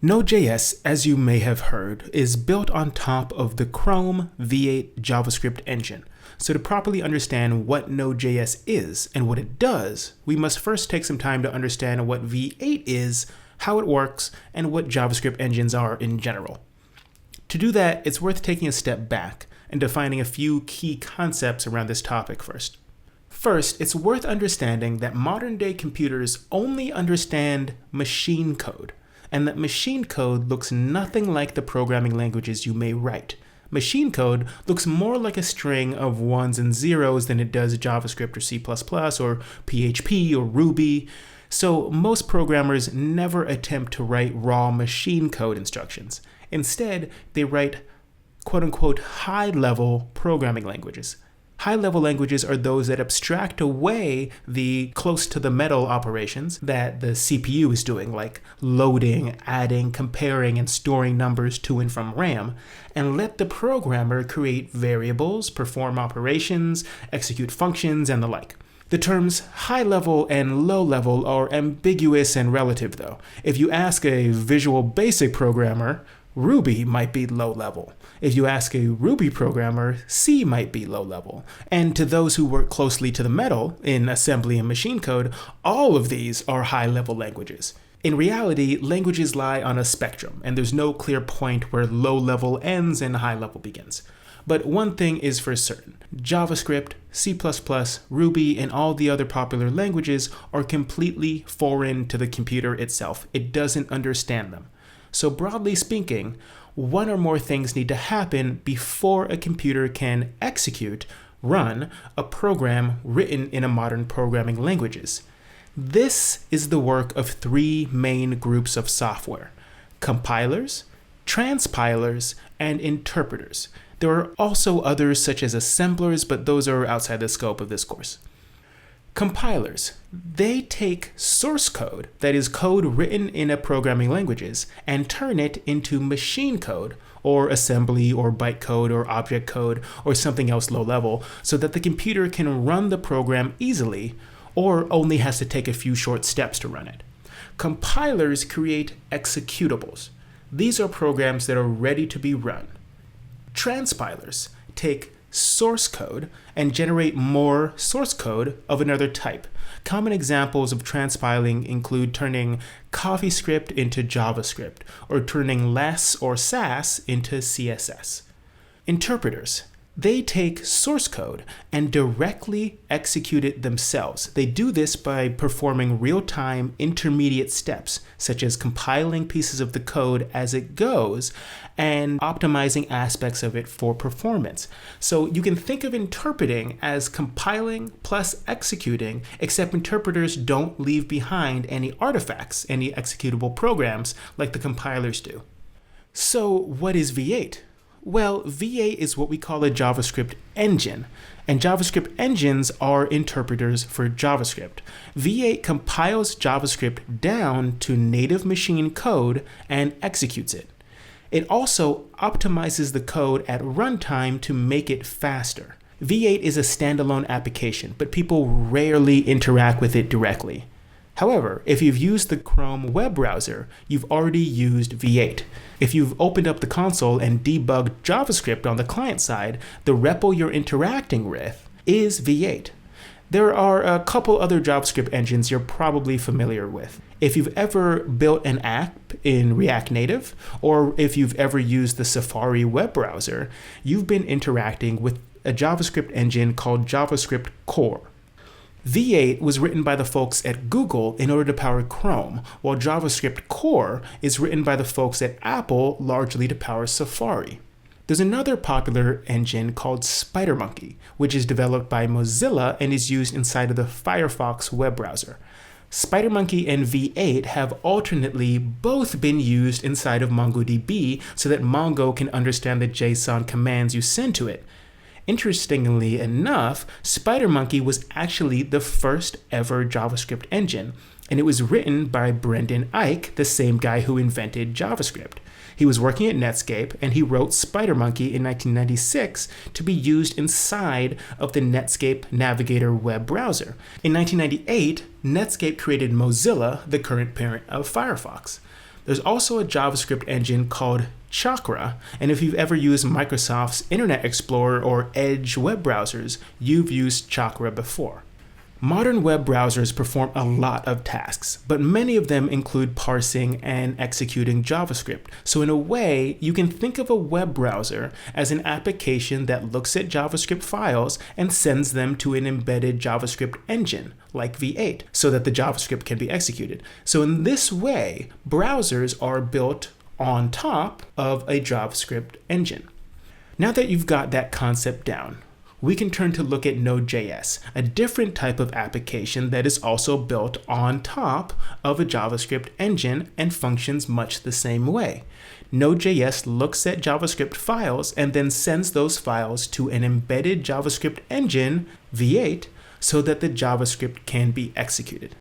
Node.js, as you may have heard, is built on top of the Chrome V8 JavaScript engine. So to properly understand what Node.js is and what it does, we must first take some time to understand what V8 is, how it works, and what JavaScript engines are in general. To do that, it's worth taking a step back and defining a few key concepts around this topic first. First, it's worth understanding that modern-day computers only understand machine code, and that machine code looks nothing like the programming languages you may write. Machine code looks more like a string of ones and zeros than it does JavaScript or C++ or PHP or Ruby. So most programmers never attempt to write raw machine code instructions. Instead, they write quote-unquote high-level programming languages. High-level languages are those that abstract away the close-to-the-metal operations that the CPU is doing, like loading, adding, comparing, and storing numbers to and from RAM, and let the programmer create variables, perform operations, execute functions, and the like. The terms high-level and low-level are ambiguous and relative, though. If you ask a Visual Basic programmer, Ruby might be low-level. If you ask a Ruby programmer, C might be low-level. And to those who work closely to the metal in assembly and machine code, all of these are high-level languages. In reality, languages lie on a spectrum, and there's no clear point where low-level ends and high-level begins. But one thing is for certain: JavaScript, C++, Ruby, and all the other popular languages are completely foreign to the computer itself. It doesn't understand them. So broadly speaking, one or more things need to happen before a computer can run a program written in a modern programming languages. This is the work of three main groups of software: compilers, transpilers, and interpreters. There are also others such as assemblers, but those are outside the scope of this course. Compilers, they take source code, that is code written in a programming languages, and turn it into machine code, or assembly, or bytecode, or object code, or something else low level, so that the computer can run the program easily, or only has to take a few short steps to run it. Compilers create executables. These are programs that are ready to be run. Transpilers take source code and generate more source code of another type. Common examples of transpiling include turning CoffeeScript into JavaScript, or turning less or Sass into CSS. Interpreters, they take source code and directly execute it themselves. They do this by performing real-time intermediate steps, such as compiling pieces of the code as it goes and optimizing aspects of it for performance. So you can think of interpreting as compiling plus executing, except interpreters don't leave behind any artifacts, any executable programs like the compilers do. So what is V8? Well, V8 is what we call a JavaScript engine, and JavaScript engines are interpreters for JavaScript. V8 compiles JavaScript down to native machine code and executes it. It also optimizes the code at runtime to make it faster. V8 is a standalone application, but people rarely interact with it directly. However, if you've used the Chrome web browser, you've already used V8. If you've opened up the console and debugged JavaScript on the client side, the repo you're interacting with is V8. There are a couple other JavaScript engines you're probably familiar with. If you've ever built an app in React Native, or if you've ever used the Safari web browser, you've been interacting with a JavaScript engine called JavaScript Core. V8 was written by the folks at Google in order to power Chrome, while JavaScript Core is written by the folks at Apple largely to power Safari. There's another popular engine called SpiderMonkey, which is developed by Mozilla and is used inside of the Firefox web browser. SpiderMonkey and V8 have alternately both been used inside of MongoDB so that Mongo can understand the JSON commands you send to it. Interestingly enough, SpiderMonkey was actually the first ever JavaScript engine, and it was written by Brendan Eich, the same guy who invented JavaScript. He was working at Netscape, and he wrote SpiderMonkey in 1996 to be used inside of the Netscape Navigator web browser. In 1998, Netscape created Mozilla, the current parent of Firefox. There's also a JavaScript engine called Chakra, and if you've ever used Microsoft's Internet Explorer or Edge web browsers, you've used Chakra before. Modern web browsers perform a lot of tasks, but many of them include parsing and executing JavaScript. So in a way, you can think of a web browser as an application that looks at JavaScript files and sends them to an embedded JavaScript engine, like V8, so that the JavaScript can be executed. So in this way, browsers are built on top of a JavaScript engine. Now that you've got that concept down, we can turn to look at Node.js, a different type of application that is also built on top of a JavaScript engine and functions much the same way. Node.js looks at JavaScript files and then sends those files to an embedded JavaScript engine, V8, so that the JavaScript can be executed.